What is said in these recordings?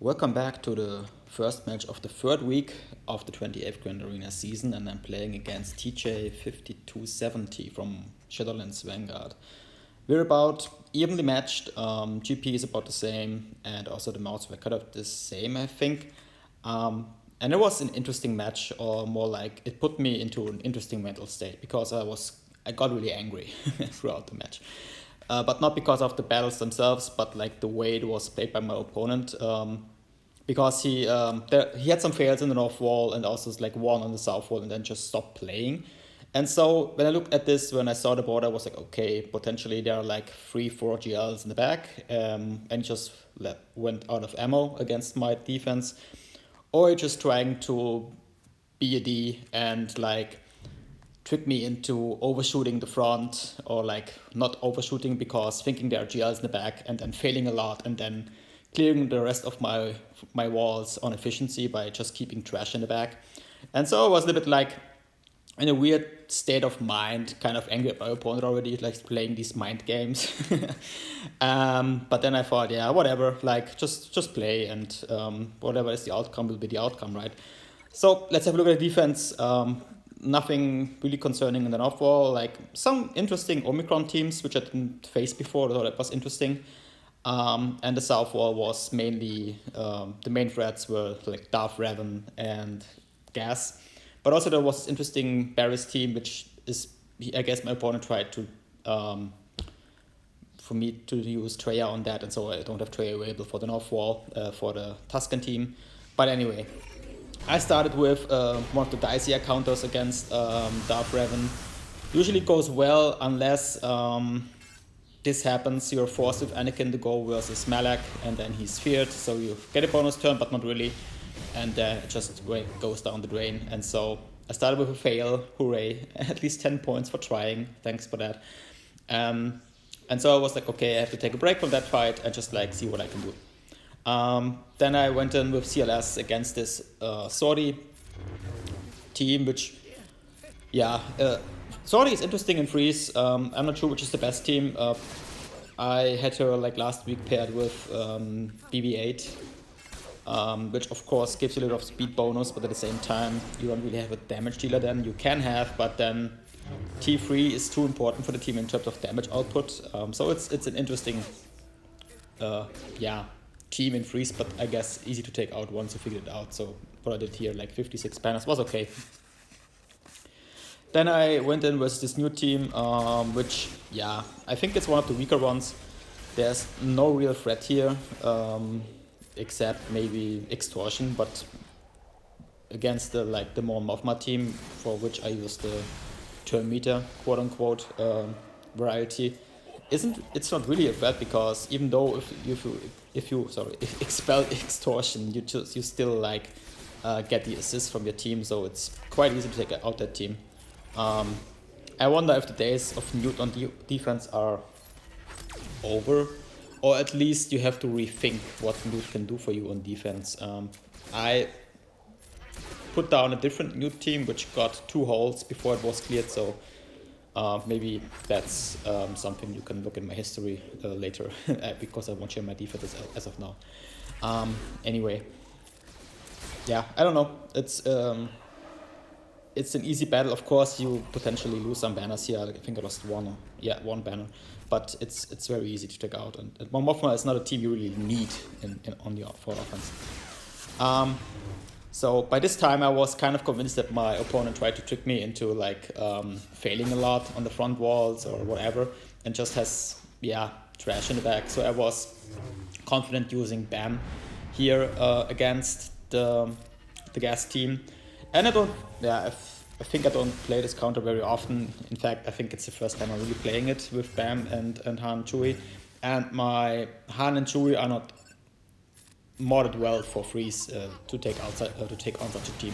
Welcome back to the first match of the third week of the 28th Grand Arena season, and I'm playing against TJ 5270 from Shadowlands Vanguard. We're about evenly matched, GP is about the same, and also the mouse were kind of the same, I think. And it was an interesting match, or more like it put me into an interesting mental state because I got really angry throughout the match. But not because of the battles themselves, but like the way it was played by my opponent. Because he had some fails in the north wall and also like one on the south wall and then just stopped playing. And so when I looked at this, when I saw the board, I was like, okay, potentially there are like 3-4 GLs in the back, and just went out of ammo against my defense, or just trying to be a D and like trick me into overshooting the front, or like not overshooting because thinking there are GLs in the back and then failing a lot and then clearing the rest of my walls on efficiency by just keeping trash in the back. And so I was a little bit like in a weird state of mind, kind of angry at my opponent already, like playing these mind games. But then I thought, yeah, whatever, like just play, and whatever is the outcome will be the outcome, right? So let's have a look at the defense. Nothing really concerning in the north wall, like some interesting Omicron teams which I didn't face before, so that was interesting. And the south wall was mainly the main threats were like Darth Revan and Gas, but also there was this interesting Barris team, which is, I guess my opponent tried to for me to use Treya on that, and so I don't have Treya available for the north wall for the Tuscan team. But anyway, I started with one of the dicier counters against Darth Revan. Usually goes well unless this happens, you're forced with Anakin to go versus Malak, and then he's feared, so you get a bonus turn, but not really, and it just goes down the drain. And so I started with a fail, hooray, at least 10 points for trying, thanks for that. And so I was like, okay, I have to take a break from that fight and just like see what I can do. Then I went in with CLS against this Sordi team, which, yeah, Sordi is interesting in freeze. I'm not sure which is the best team. I had her like last week paired with BB8, which of course gives you a little of speed bonus, but at the same time you don't really have a damage dealer then. You can have, but then T3 is too important for the team in terms of damage output. So it's an interesting team in freeze, but I guess easy to take out once you figure it out. So what I did here, like 56 banners, was okay. Then I went in with this new team, which, yeah, I think it's one of the weaker ones. There's no real threat here, except maybe Extortion, but against the more Mothma team, for which I use the turn meter, quote unquote, variety, it's not really a threat, because even though if you expel Extortion, you still like get the assist from your team, so it's quite easy to take out that team. I wonder if the days of Newt on defense are over, or at least you have to rethink what Newt can do for you on defense. I put down a different Newt team which got 2 holes before it was cleared, so maybe that's something you can look in my history later, because I won't share my defense as of now. Anyway, yeah, I don't know. It's an easy battle. Of course, you potentially lose some banners here. I think I lost one banner, but it's very easy to take out. And Mothma is not a team you really need for offense. So by this time, I was kind of convinced that my opponent tried to trick me into like failing a lot on the front walls or whatever, and just has trash in the back. So I was confident using BAM here against the gas team. And I think I don't play this counter very often. In fact, I think it's the first time I'm really playing it with Bam and Han and Chewie. And my Han and Chewie are not modded well for freeze to take on such a team,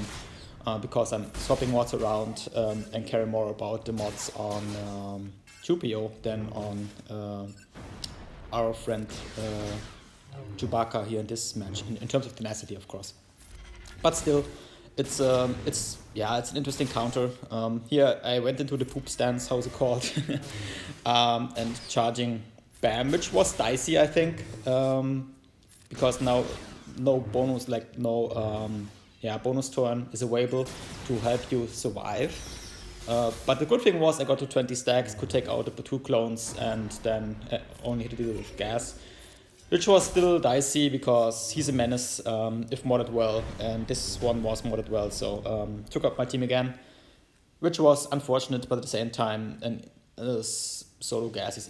because I'm swapping mods around and care more about the mods on 2PO than on our friend Chewbacca here in this match, in terms of tenacity, of course. But still, it's an interesting counter. Here I went into the poop stance, how's it called, and charging Bam, which was dicey, I think, because now no bonus, like no bonus turn is available to help you survive. But the good thing was I got to 20 stacks, could take out the 2 clones, and then only had to deal with gas, which was still dicey because he's a menace if modded well, and this one was modded well, so took up my team again, which was unfortunate, but at the same time, and solo gas is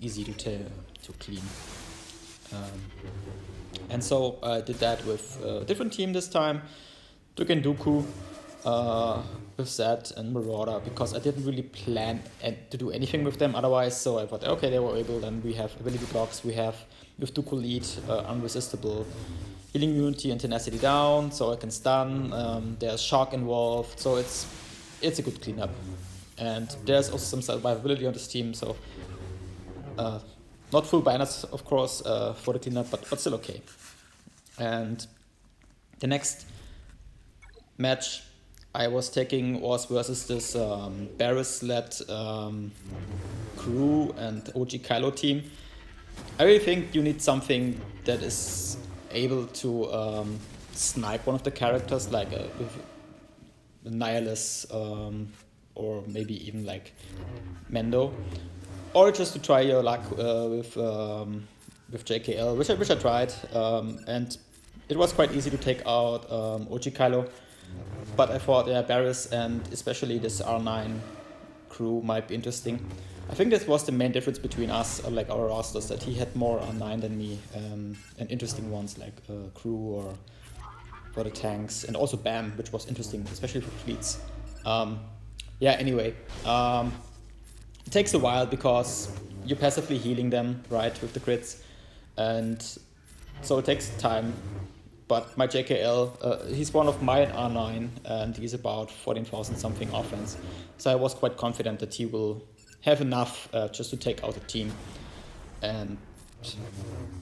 easy to clean. And so I did that with a different team this time, took in Dooku, with Zed and Marauder, because I didn't really plan to do anything with them otherwise, so I thought, okay, they were able, then we have ability blocks, we have with Dooku lead, unresistible healing immunity and tenacity down, so I can stun, there's shock involved, so it's a good cleanup. And there's also some survivability on this team, so not full banners, of course, for the cleanup, but still okay. And the next match I was taking was versus this Barris-led crew and OG Kylo team. I really think you need something that is able to snipe one of the characters, like with Nihilus, or maybe even like Mendo, or just to try your luck with JKL, which I tried, and it was quite easy to take out OG Kylo. But I thought, yeah, Barris and especially this R9 crew might be interesting. I think this was the main difference between us, like our rosters, that he had more R9 than me, and interesting ones like crew or for the tanks, and also BAM, which was interesting, especially for fleets. Anyway, it takes a while because you're passively healing them, right, with the crits, and so it takes time. But my JKL, he's one of my R9, and he's about 14,000 something offense. So I was quite confident that he will have enough just to take out the team and,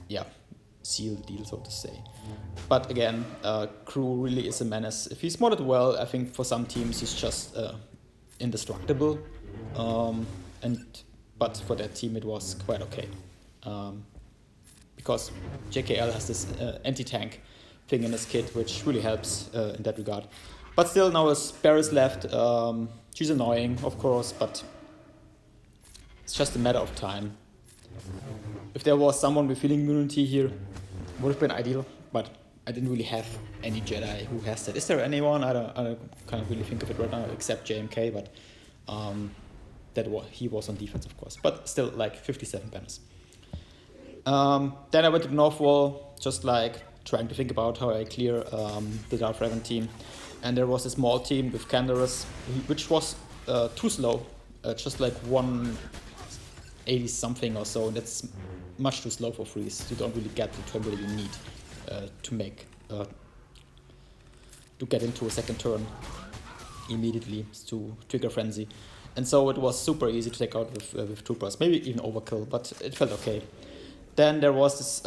yeah, seal the deal, so to say. But again, crew really is a menace. If he's modded well, I think for some teams he's just indestructible. But for that team it was quite okay. Because JKL has this anti-tank thing in his kit, which really helps in that regard. But still, now as Barris left, she's annoying, of course, but it's just a matter of time. If there was someone with healing immunity here, would have been ideal, but I didn't really have any Jedi who has that. Is there anyone? I can't really think of it right now, except JMK, but he was on defense, of course. But still, like 57 banners. Then I went to the North Wall, just like trying to think about how I clear the Darth Revan team. And there was a small team with Canderous, which was too slow, just like 180 something or so. And that's much too slow for freeze. You don't really get the turbo that you need to get into a second turn immediately to trigger frenzy. And so it was super easy to take out with troopers, maybe even overkill, but it felt okay. Then there was this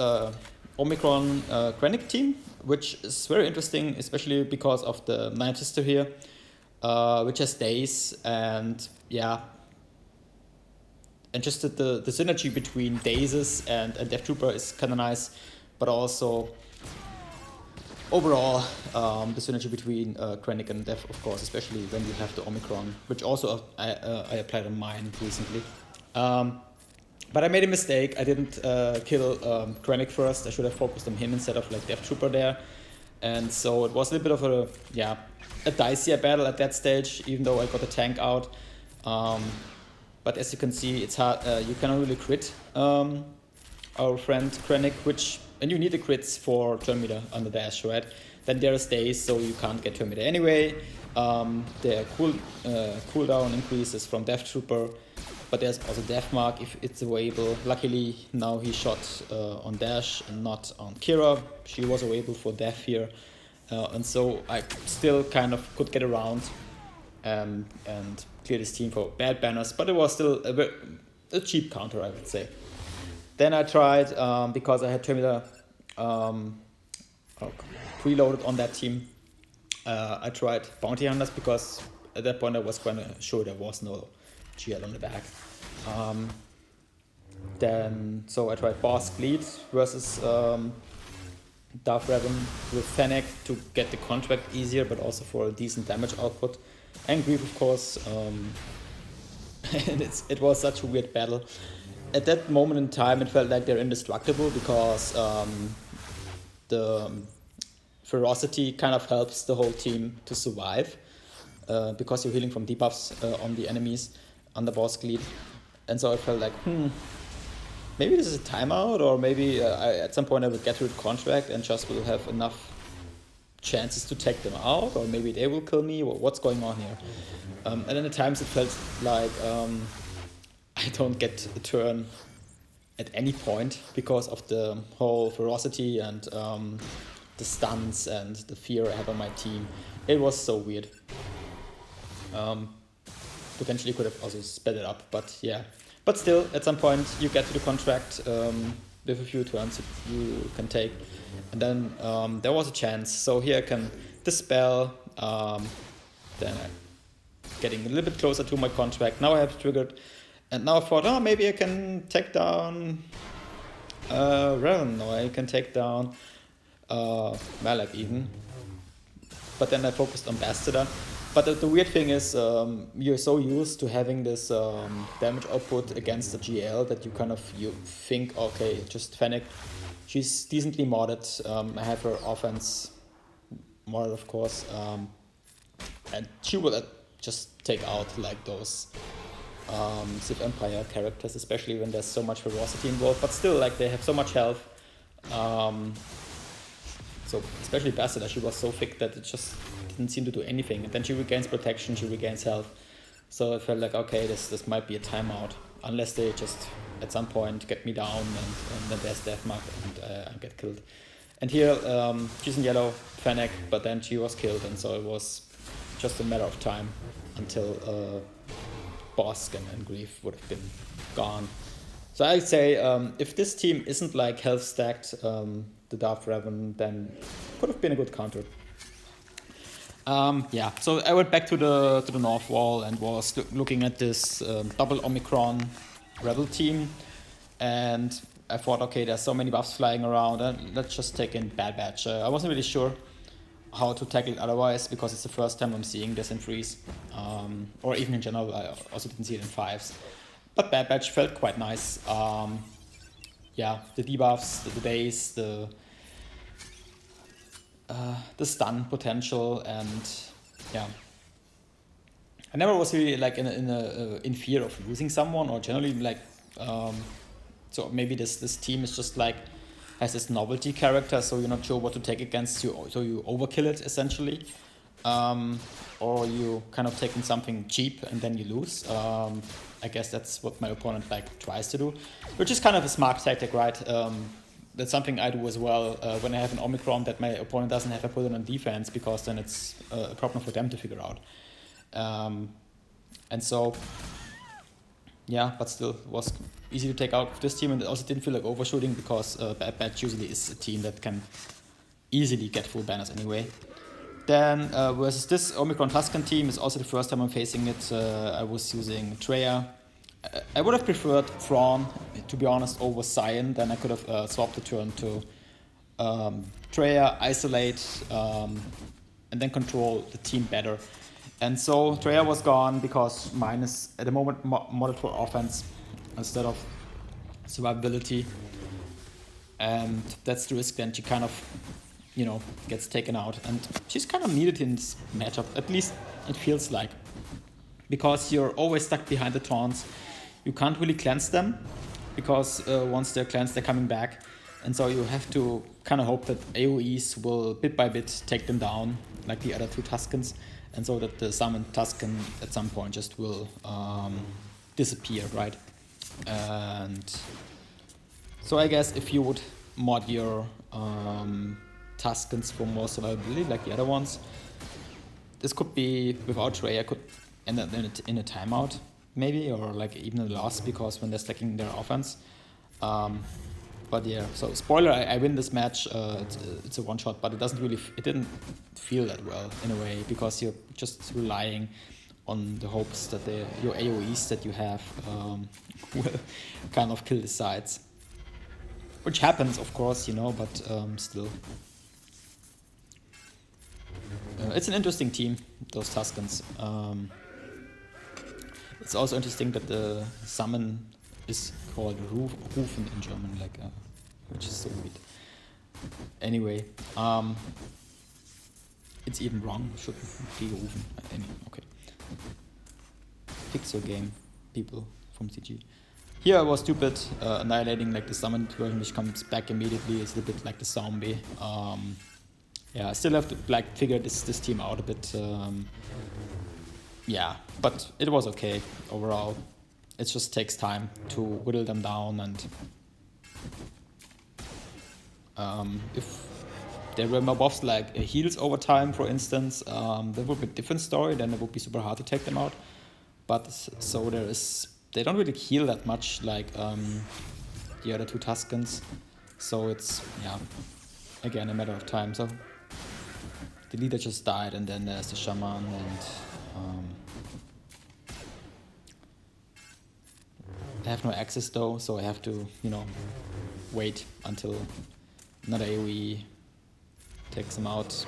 Omicron Krennic team, which is very interesting, especially because of the Ninth Sister here, which has days, and yeah, and just the synergy between Dazes and Death Trooper is kind of nice, but also overall the synergy between Krennic and Death, of course, especially when you have the Omicron, which also I applied on mine recently. But I made a mistake. I didn't kill Krennic first. I should have focused on him instead of like Death Trooper there. And so it was a little bit of a dicier battle at that stage, even though I got the tank out. But as you can see, it's hard. You cannot really crit our friend Krennic, and you need the crits for turn meter on the dash, right? Then there is days, so you can't get turn meter anyway. The cooldown increases from Death Trooper. But there's also Death Mark if it's available. Luckily, now he shot on Dash and not on Kira. She was available for Death here. And so I still kind of could get around and clear this team for bad banners. But it was still a cheap counter, I would say. Then I tried, because I had Terminator preloaded on that team, I tried Bounty Hunters because at that point I was kind of sure there was no GL on the back. So I tried Boss Lead versus Darth Revan with Fennec to get the contract easier, but also for a decent damage output. And Grief, of course. And it was such a weird battle. At that moment in time, it felt like they're indestructible because the ferocity kind of helps the whole team to survive because you're healing from debuffs on the enemies on the boss lead. And so I felt like, maybe this is a timeout, or maybe at some point I will get through the contract and just will have enough chances to take them out, or maybe they will kill me. What's going on here? And then at times it felt like I don't get a turn at any point because of the whole ferocity and the stuns and the fear I have on my team. It was so weird. Potentially could have also sped it up, but yeah. But still, at some point you get to the contract with a few turns you can take. And then there was a chance. So here I can dispel, then I'm getting a little bit closer to my contract. Now I have triggered. And now I thought, maybe I can take down Revan, or I can take down Malak even. But then I focused on Bastarda. But the weird thing is, you're so used to having this damage output against the GL that you think, okay, just Fennec, she's decently modded. I have her offense modded, of course, and she will just take out like those Civ Empire characters, especially when there's so much ferocity involved. But still, like, they have so much health. So especially Bastarda, she was so thick that it just didn't seem to do anything. And then she regains protection, she regains health. So I felt like, okay, this might be a timeout. Unless they just at some point get me down and then there's deathmark and I get killed. And here she's in yellow, Fennec, but then she was killed, and so it was just a matter of time until Bosk and Grief would have been gone. So I'd say if this team isn't like health stacked, the Darth Revan, then could have been a good counter. Yeah, so I went back to the North Wall and was looking at this double Omicron Rebel team, and I thought, okay, there's so many buffs flying around, and let's just take in Bad Batch. I wasn't really sure how to tackle it otherwise, because it's the first time I'm seeing this in 3s, or even in general. I also didn't see it in 5s. But Bad Batch felt quite nice. Yeah, the debuffs, the days, the stun potential, and yeah, I never was really like in fear of losing someone, or generally like so maybe this team is just like has this novelty character, so you're not sure what to take against you, so you overkill it essentially, or you kind of taking something cheap and then you lose. I guess that's what my opponent like tries to do, which is kind of a smart tactic, right? That's something I do as well when I have an Omicron that my opponent doesn't have. I put it on defense, because then it's a problem for them to figure out. And so, yeah, but still it was easy to take out this team, and it also didn't feel like overshooting, because Bad Batch usually is a team that can easily get full banners anyway. Then versus this Omicron Tuscan team is also the first time I'm facing it. I was using Treya. I would have preferred Thrawn, to be honest, over Cyan. Then I could have swapped the turn to Treya, isolate, and then control the team better. And so Treya was gone because mine is at the moment modded for offense instead of survivability. And that's the risk. Then she kind of, gets taken out. And she's kind of needed in this matchup. At least it feels like. Because you're always stuck behind the taunts. You can't really cleanse them, because once they're cleansed, they're coming back. And so you have to kind of hope that AoEs will bit by bit take them down, like the other two Tuscans. And so that the summoned Tuscan at some point just will disappear, right? And so I guess if you would mod your Tuscans for more survivability, like the other ones, this could be, without Treya, could end up in a timeout, maybe, or like even a loss, because when they're stacking their offense. But yeah, so spoiler, I win this match. It's a one shot, but it didn't feel that well in a way, because you're just relying on the hopes that your AoEs that you have will kind of kill the sides. which happens, of course, you know, but still. It's an interesting team, those Tuscans. It's also interesting that the summon is called Rufen in German, like, which is so weird. Anyway, it's even wrong. Shouldn't be Rufen. Okay. Fix your game, people from CG. Here I was stupid, annihilating like the summoned version, which comes back immediately. It's a bit like the zombie. Yeah, I still have to like figure this team out a bit. Yeah, but it was okay overall. It just takes time to whittle them down, and if there were more buffs like heals over time, for instance, that would be a different story. Then it would be super hard to take them out. But so they don't really heal that much like the other two Tuscans. So it's, yeah, again, a matter of time. So the leader just died, and then there's the shaman, and I have no access though, so I have to, you know, wait until another AoE takes them out.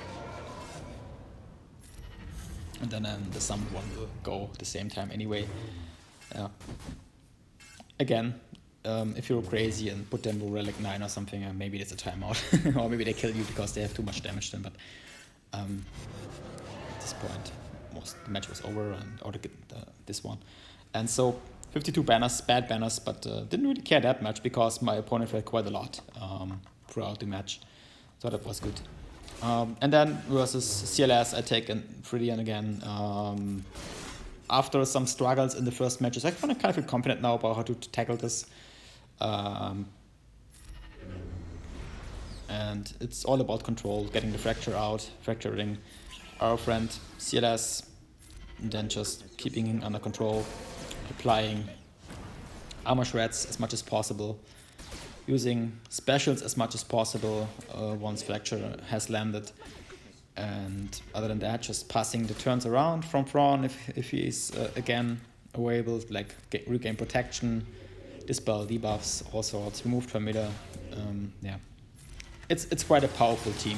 And then the summoned one will go at the same time anyway. Again, if you're crazy and put them to Relic 9 or something, maybe it's a timeout. Or maybe they kill you because they have too much damage then, but at this point, the match was over, or this one. And so 52 banners, bad banners, but didn't really care that much because my opponent felt quite a lot throughout the match. So that was good. And then versus CLS, I take a Fridian again. After some struggles in the first matches, I kind of feel confident now about how to tackle this. And it's all about control, getting the fracture out, fracturing our friend CLS, and then just keeping him under control, applying armor shreds as much as possible, using specials as much as possible once fracture has landed, and other than that, just passing the turns around from Thrawn if he is again available, like regain protection, dispel debuffs, all sorts, remove Terminator. Yeah, it's quite a powerful team.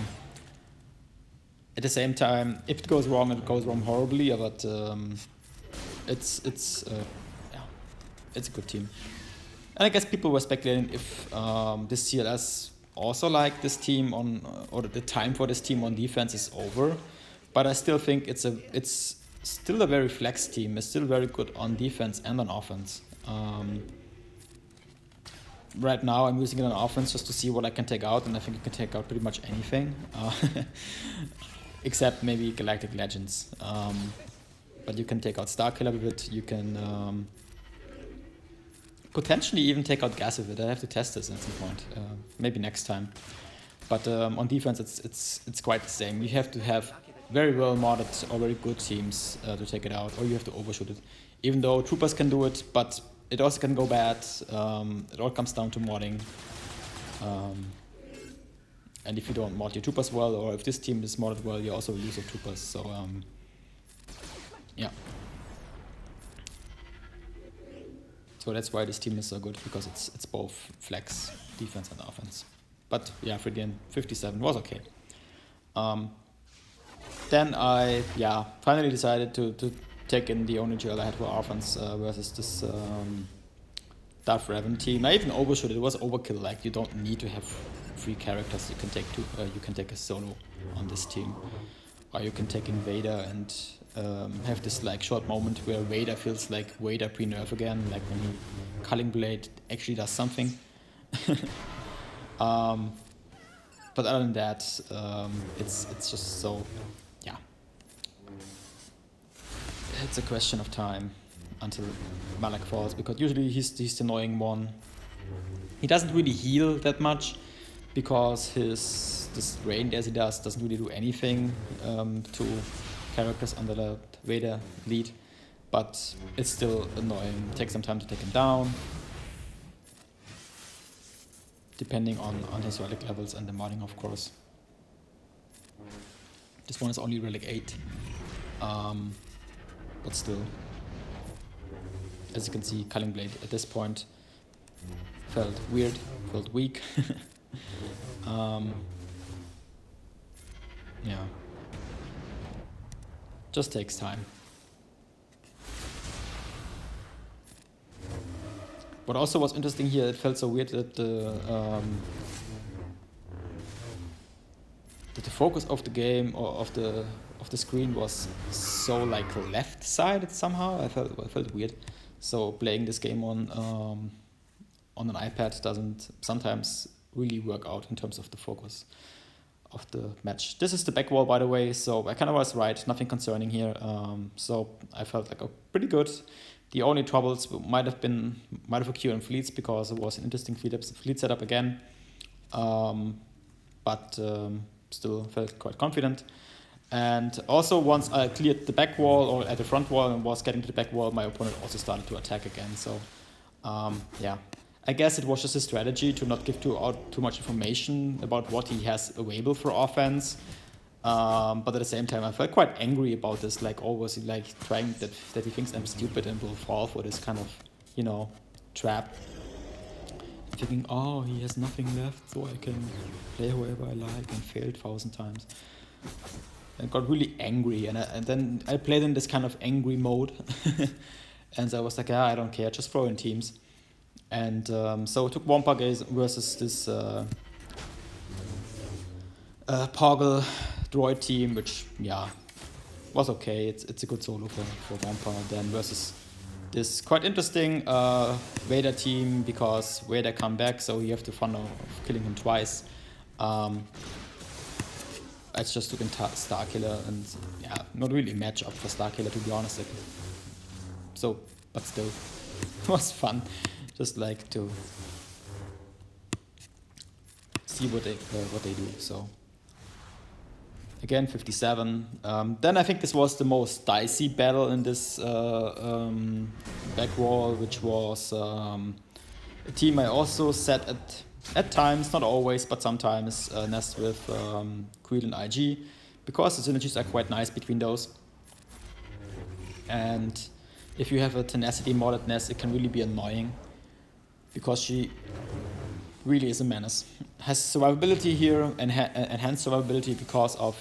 At the same time, if it goes wrong horribly, but it's a good team. And I guess people were speculating if this CLS also like this team or the time for this team on defense is over. But I still think it's still a very flex team. It's still very good on defense and on offense. Right now I'm using it on offense just to see what I can take out, and I think you can take out pretty much anything. Except maybe Galactic Legends. But you can take out Starkiller with it, you can potentially even take out GAC with it. I have to test this at some point, maybe next time. But on defense it's quite the same. You have to have very well modded or very good teams to take it out, or you have to overshoot it. Even though troopers can do it, but it also can go bad. It all comes down to modding. And if you don't mod your troopers well, or if this team is modded well, you also lose your troopers. So yeah. So that's why this team is so good, because it's both flex, defense and offense. But yeah, Fridian 57 was okay. Then I finally decided to take in the only duel I had for offense versus this Darth Revan team. I even overshot it. It was overkill. Like, you don't need to have 3 characters. You can take 2. You can take a solo on this team, or you can take in Vader and have this like short moment where Vader feels like Vader pre-nerf again, like when he Culling Blade actually does something. But other than that, it's just so, yeah. It's a question of time until Malak falls, because usually he's the annoying one. He doesn't really heal that much because this rain as he doesn't really do anything to characters under the Vader lead, but it's still annoying. It takes some time to take him down, depending on his relic levels and the modding, of course. This one is only relic 8, but still, as you can see, Culling Blade at this point felt weird, felt weak. Yeah, just takes time. What also was interesting here, it felt so weird that the focus of the game or of the screen was so like left-sided somehow. I felt weird. So playing this game on an iPad doesn't sometimes really work out in terms of the focus of the match. This is the back wall, by the way, so I kind of was right, nothing concerning here. So I felt like pretty good. The only troubles might have occurred in fleets because it was an interesting fleet setup again, but still felt quite confident. And also once I cleared the back wall or at the front wall and was getting to the back wall, my opponent also started to attack again. So yeah, I guess it was just a strategy to not give too much information about what he has available for offense. But at the same time, I felt quite angry about this, like always like trying that he thinks I'm stupid and will fall for this kind of, trap. Thinking, oh, he has nothing left, so I can play whoever I like, and failed 1,000 times. And got really angry, and then I played in this kind of angry mode. And so I was like, yeah, I don't care, just throw in teams. And so I took Wampa versus this Poggle droid team, which, yeah, was okay. It's a good solo for Wampa. Then versus this quite interesting Vader team, because Vader come back, so you have the fun of killing him twice. I just took in Starkiller, and yeah, not really a match up for Starkiller, to be honest. Like, so, but still, it was fun. Just like to see what they do. So again, 57. Then I think this was the most dicey battle in this back wall, which was a team I also set at times, not always, but sometimes, nest with Queel and IG, because the synergies are quite nice between those. And if you have a tenacity modded nest, it can really be annoying, because she really is a menace. Has survivability here, enhanced survivability because of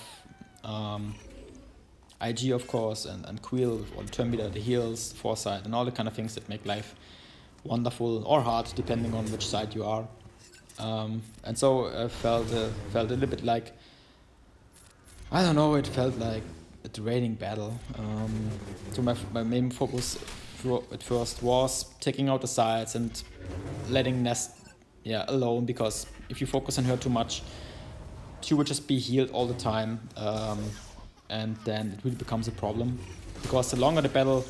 IG, of course, and Queel with all the turn meter, the heals, foresight, and all the kind of things that make life wonderful or hard, depending on which side you are. And so I felt a little bit like, I don't know, it felt like a draining battle. So my main focus at first was taking out the sides and letting Nest alone, because if you focus on her too much, she would just be healed all the time, and then it really becomes a problem, because the longer the battle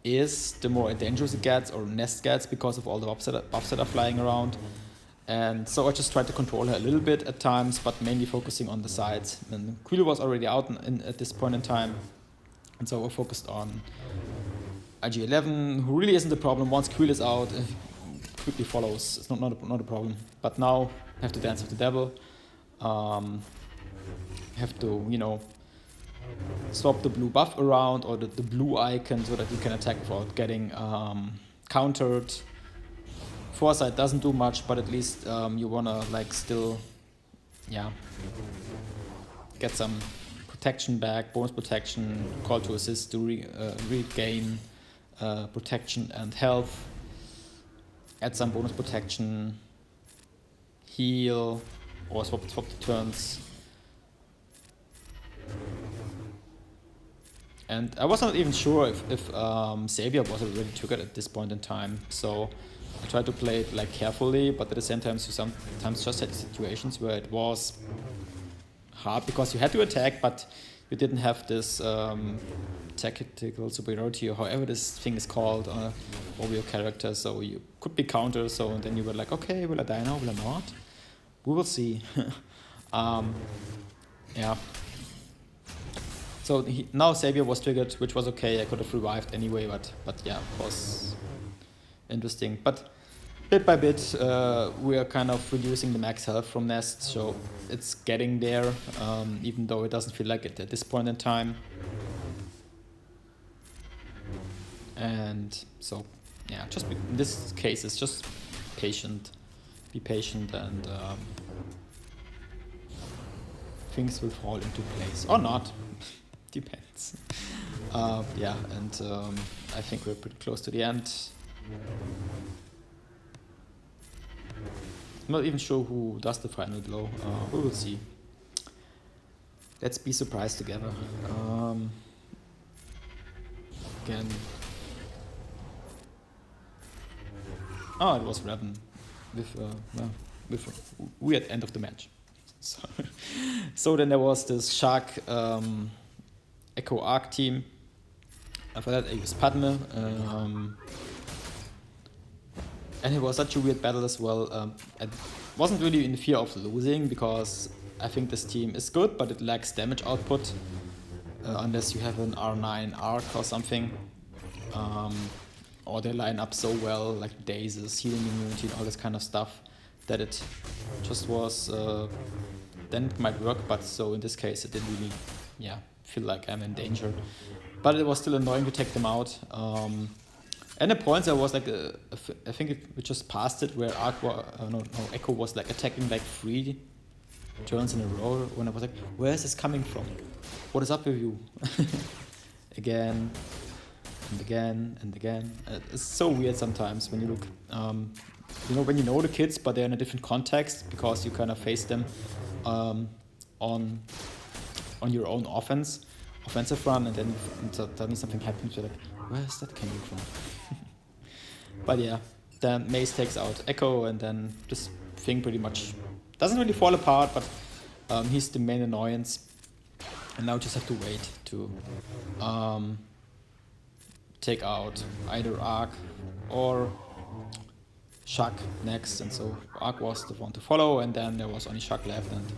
is, the more dangerous it gets, or Nest gets, because of all the buffs that are flying around. And so I just tried to control her a little bit at times, but mainly focusing on the sides. And Queel was already out at this point in time, and so we're focused on IG-11, who really isn't a problem. Once Queel is out, it quickly follows. It's not a problem. But now I have to dance with the devil. Have to, swap the blue buff around, or the blue icon, so that you can attack without getting countered. Foresight doesn't do much, but at least you wanna still get some protection back, bonus protection, call to assist to regain protection and health, add some bonus protection, heal, or swap the turns. And I was not even sure if Savior was already triggered at this point in time, so I tried to play it carefully, but at the same time, you sometimes just had situations where it was hard, because you had to attack, but you didn't have this tactical superiority, or however this thing is called, over your character, so you could be counter. So and then you were like, okay, will I die now, will I not? We will see. Yeah. So now Savior was triggered, which was okay. I could have revived anyway, but yeah, of course, interesting. But bit by bit, we are kind of reducing the max health from Nest, so it's getting there, even though it doesn't feel like it at this point in time. And so yeah, just in this case, it's just patient. Be patient, and things will fall into place or not. Depends. Yeah, and I think we're pretty close to the end. I'm not even sure who does the final blow. We will see. Let's be surprised together. Again. Oh, it was Revan with a weird end of the match. So then there was this Shark Echo Arc team. After that, I used Padme. And it was such a weird battle as well. I wasn't really in fear of losing because I think this team is good, but it lacks damage output unless you have an R9 arc or something. Or they line up so well, like Dazes, healing immunity, and all this kind of stuff, that it just was. Then it might work, but so in this case, it didn't really, feel like I'm in danger. But it was still annoying to take them out. And at points I was like, I think we just passed it where Echo was like attacking like 3 turns in a row. When I was like, where is this coming from? What is up with you? Again and again and again. It's so weird sometimes when you look, when you know the kids, but they're in a different context because you kind of face them on your own offensive run, and then suddenly something happens. You're like, where is that coming from? But yeah, then Mace takes out Echo, and then this thing pretty much doesn't really fall apart, but he's the main annoyance. And now just have to wait to take out either Arc or Shaq next. And so Arc was the one to follow, and then there was only Shaq left. And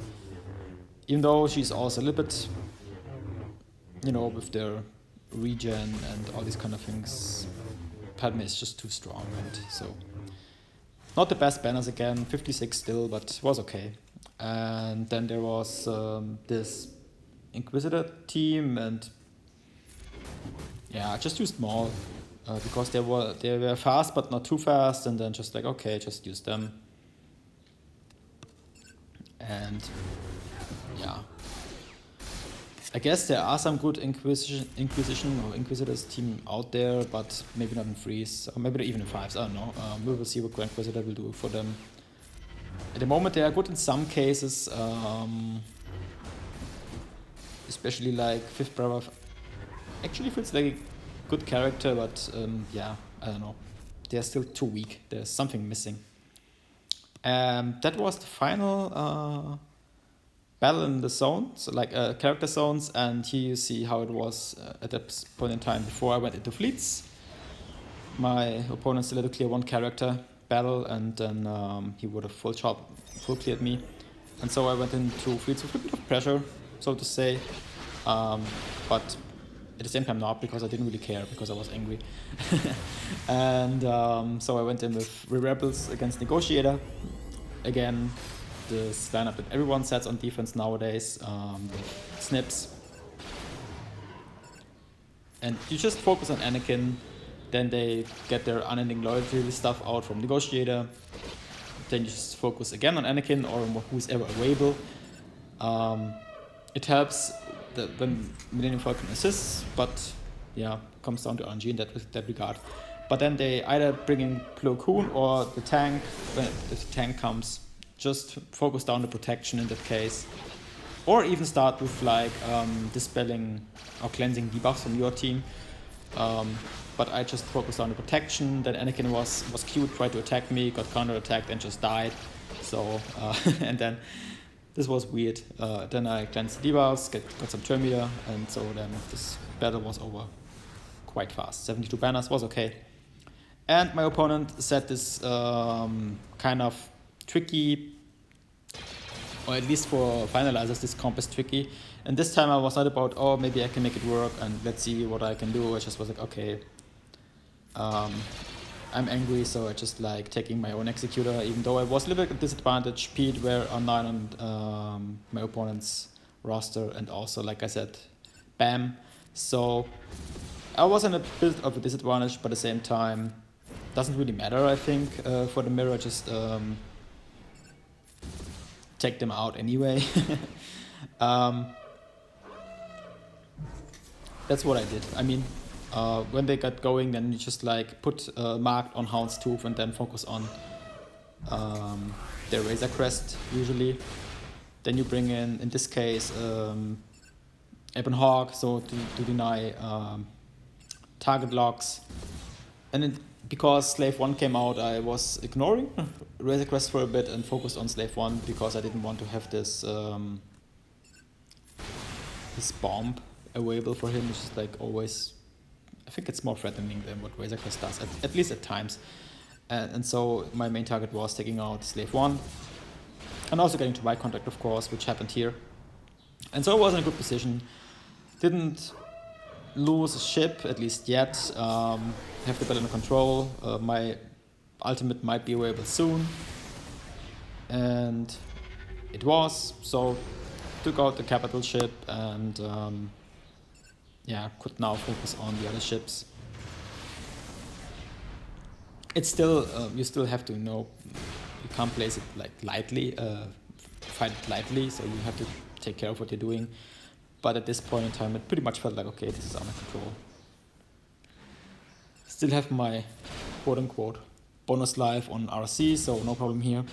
even though she's also a little bit, with their regen and all these kind of things, Padme is just too strong, and so not the best banners again. 56 still, but was okay. And then there was this Inquisitor team, and just too small because they were fast but not too fast, and then just like, okay, just use them. And I guess there are some good Inquisition or Inquisitors team out there, but maybe not in 3s, or maybe even in 5s, I don't know. We will see what Grand Inquisitor will do for them. At the moment they are good in some cases, especially like Fifth Brother. Actually feels like a good character, but I don't know. They're still too weak. There's something missing. That was the final battle in the zones, like character zones, and here you see how it was at that point in time before I went into fleets. My opponent still had to clear 1 character battle, and then he would have full cleared me. And so I went into fleets with a bit of pressure, so to say, but at the same time not, because I didn't really care, because I was angry. And so I went in with Rebels against Negotiator. Again, this lineup that everyone sets on defense nowadays, snips. And you just focus on Anakin, then they get their unending loyalty stuff out from Negotiator. Then you just focus again on Anakin or who's ever available. It helps when Millennium Falcon assists, but comes down to RNG in that regard. But then they either bring in Plo Koon or the tank. When the tank comes, just focus down the protection in that case. Or even start with like dispelling or cleansing debuffs from your team. But I just focused on the protection. Then Anakin was cute, tried to attack me, got counter-attacked and just died. So, and then this was weird. Then I cleansed the debuffs, got some Termia, and so then this battle was over quite fast. 72 banners was okay. And my opponent set this kind of tricky, or at least for finalizers, this comp is tricky. And this time I was not about, oh, maybe I can make it work and let's see what I can do. I just was like, okay, I'm angry, so I just like taking my own executor, even though I was a little bit at disadvantage. Speed were online on my opponent's roster, and also, like I said, BAM. So I was in a bit of a disadvantage, but at the same time, doesn't really matter, I think, for the mirror. Just take them out anyway. That's what I did. I mean, when they got going, then you just like put marked on Houndstooth and then focus on their Razor Crest usually. Then you bring in this case, Ebon Hawk, so to deny target locks. And then because Slave 1 came out, I was ignoring Razor Crest for a bit and focused on Slave 1 because I didn't want to have this this bomb available for him, which is like always, I think it's more threatening than what Razor Crest does, at least at times. And so my main target was taking out Slave 1 and also getting to my contact, of course, which happened here. And so I was in a good position. Didn't lose a ship, at least yet. Have the battle under control. My ultimate might be available soon. And it was, so took out the capital ship and could now focus on the other ships. It's still, you still have to know, you can't place it like lightly, fight it lightly, so you have to take care of what you're doing. But at this point in time, it pretty much felt like, okay, this is under control. Still have my quote-unquote bonus life on RC, so no problem here.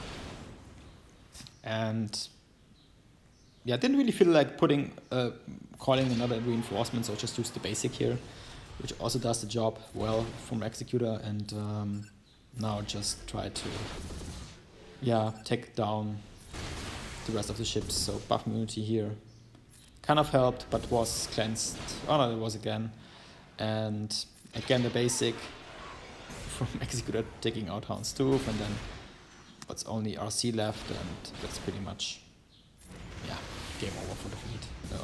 And yeah, I didn't really feel like calling another reinforcement, so I just used the basic here, which also does the job well from Executor, and now just try to take down the rest of the ships. So buff immunity here kind of helped, but was cleansed. Oh no, it was again. And again the basic from Executor taking out Houndstooth, and then what's only RC left, and that's pretty much game over for the fleet. No.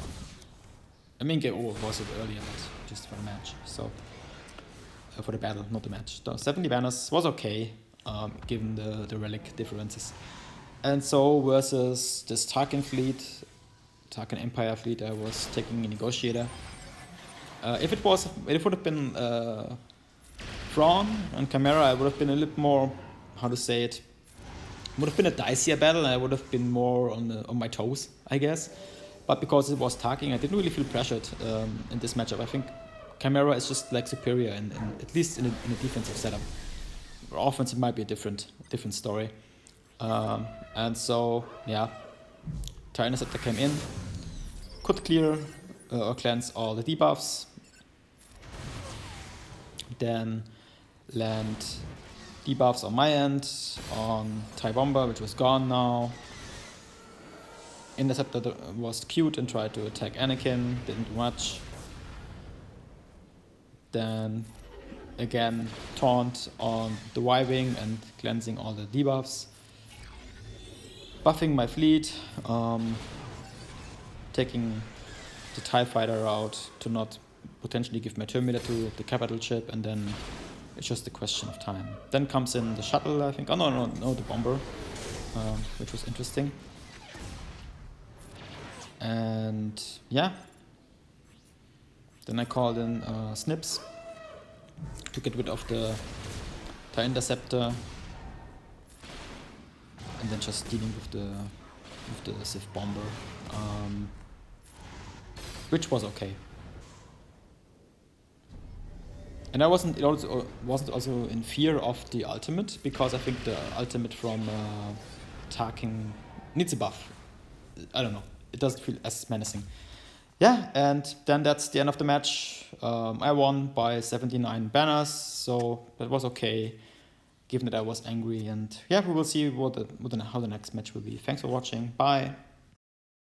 I mean game over was it earlier, but just for the match. So for the battle, not the match. So 70 banners was okay, given the relic differences. And so versus this Tarkin Empire fleet, I was taking a Negotiator. If it would have been Thrawn and Chimera, I would have been a little more, how to say it, would have been a dicier battle, and I would have been more on my toes, I guess. But because it was Tarkin, I didn't really feel pressured in this matchup. I think Chimera is just like superior, in at least in a defensive setup. For offense, it might be a different story. And so, Tire Interceptor came in, could clear or cleanse all the debuffs, then land debuffs on my end on TIE Bomber, which was gone now. Interceptor was cute and tried to attack Anakin, didn't do much. Then again taunt on the Y-Wing and cleansing all the debuffs. Buffing my fleet, taking the TIE Fighter out to not potentially give my Terminator to the capital ship, and then it's just a question of time. Then comes in the shuttle, I think. Oh no, the bomber, which was interesting. And then I called in Snips to get rid of the TIE Interceptor, and then just dealing with the Sith bomber, which was okay. And I wasn't also in fear of the ultimate, because I think the ultimate from Tarkin needs a buff. I don't know. It doesn't feel as menacing. Yeah, and then that's the end of the match. I won by 79 banners, so that was okay, given that I was angry. And we will see how the next match will be. Thanks for watching. Bye.